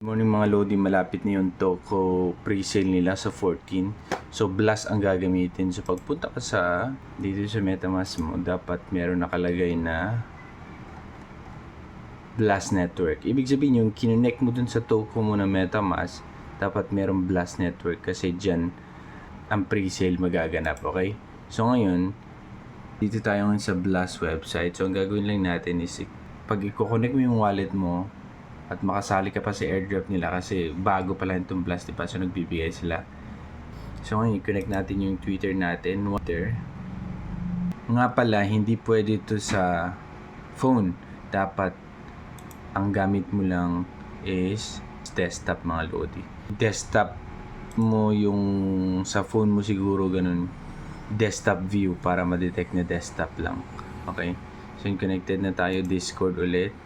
Morning mga Lodi, malapit na yung Toko pre-sale nila sa 14. So Blast ang gagamitin. So pagpunta ka dito sa MetaMask mo, dapat meron nakalagay na Blast Network. Ibig sabihin yung kinonect mo dun sa Toko mo na MetaMask, dapat merong Blast Network kasi dyan ang pre-sale magaganap, okay? So ngayon, dito tayo ngayon sa Blast website. So ang gagawin lang natin is pag i-connect mo yung wallet mo at makasali ka pa sa airdrop nila kasi bago pa lang itong Blast, diba? So nagbibigay sila. So ngayon, i-connect natin yung Twitter natin. Twitter. Nga pala, hindi pwede ito sa phone. Dapat ang gamit mo lang is desktop mga Lodi. Desktop mo yung sa phone mo siguro ganun. Desktop view para ma-detect na desktop lang. Okay? So connected na tayo Discord ulit.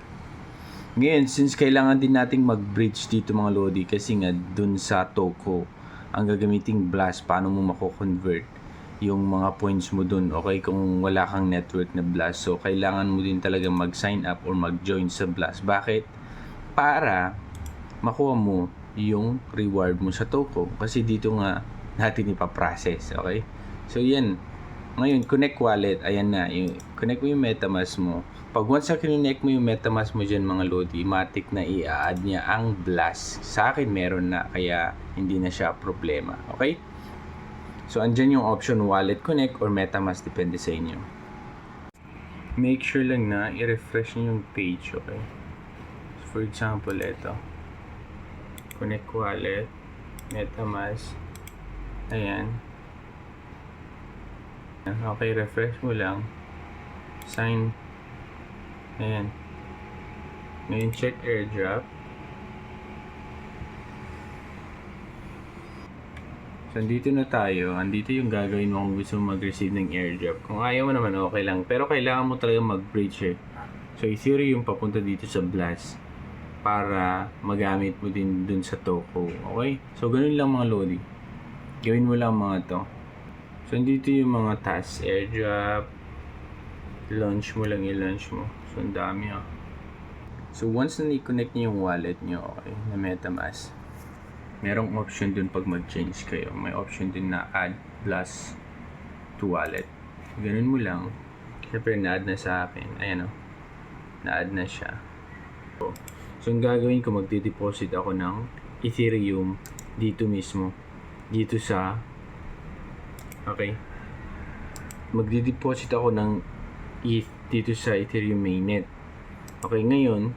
Ngayon, since kailangan din nating mag-bridge dito mga Lodi kasi nga dun sa Toko ang gagamiting Blast, paano mo mako-convert yung mga points mo dun, okay? Kung wala kang network na Blast, so kailangan mo din talaga mag-sign up or mag-join sa Blast. Bakit? Para makuha mo yung reward mo sa Toko kasi dito nga natin ipaprocess, okay? So yan, ngayon connect wallet, ayan na, connect mo yung MetaMask mo. Pag once na kinonect mo yung MetaMask mo dyan mga Lodi, matik na i-add niya ang Blast. Sa akin meron na, kaya hindi na siya problema. Okay? So andyan yung option Wallet Connect or MetaMask, depende sa inyo. Make sure lang na i-refresh niyo yung page, okay? So, for example, ito. Connect Wallet, MetaMask. Ayan. Okay, refresh mo lang. Sign. Ayan. Ngayon, check airdrop. So, andito na tayo. Andito yung gagawin mo kung gusto mo mag-receive ng airdrop. Kung ayaw mo naman, okay lang. Pero kailangan mo talaga mag-bridge eh. So, Ethereum papunta dito sa Blast para magamit mo din dun sa Toko. Okay? So, ganun lang mga Lodi. Gawin mo lang mga to. So, andito yung mga tasks. Airdrop. Launch mo lang, i-launch mo. So, ang dami ah. So, once na i-connect niyo yung wallet niyo, okay, na MetaMask, merong option dun pag mag-change kayo. May option din na add Blast to wallet. Ganun mo lang. Siyempre, na-add na sa akin. Ayan o. Na-add na siya. So, ang gagawin ko, magde-deposit ako ng Ethereum dito mismo. Dito sa okay. Magde-deposit ako ng ETH dito sa Ethereum mainnet. Okay, ngayon,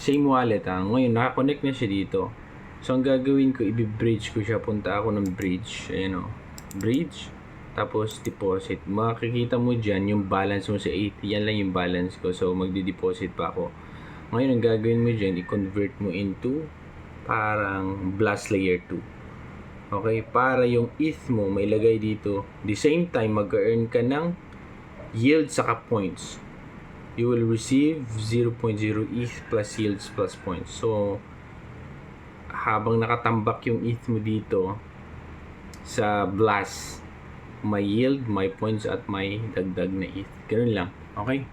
same wallet ha. Ngayon, nakakonect na siya dito. So, ang gagawin ko, i-bridge ko siya. Punta ako ng bridge. Ayan o. Bridge. Tapos, deposit. Makikita mo dyan yung balance mo sa ETH. Yan lang yung balance ko. So, magde-deposit pa ako. Ngayon, ang gagawin mo dyan, i-convert mo into parang Blast Layer 2. Okay? Para yung ETH mo, may lagay dito. The same time, mag-earn ka ng yield saka points. You will receive 0.0 ETH plus yields plus points. So, habang nakatambak yung ETH mo dito sa Blast, may yield, may points at may dagdag na ETH. Ganun lang. Okay?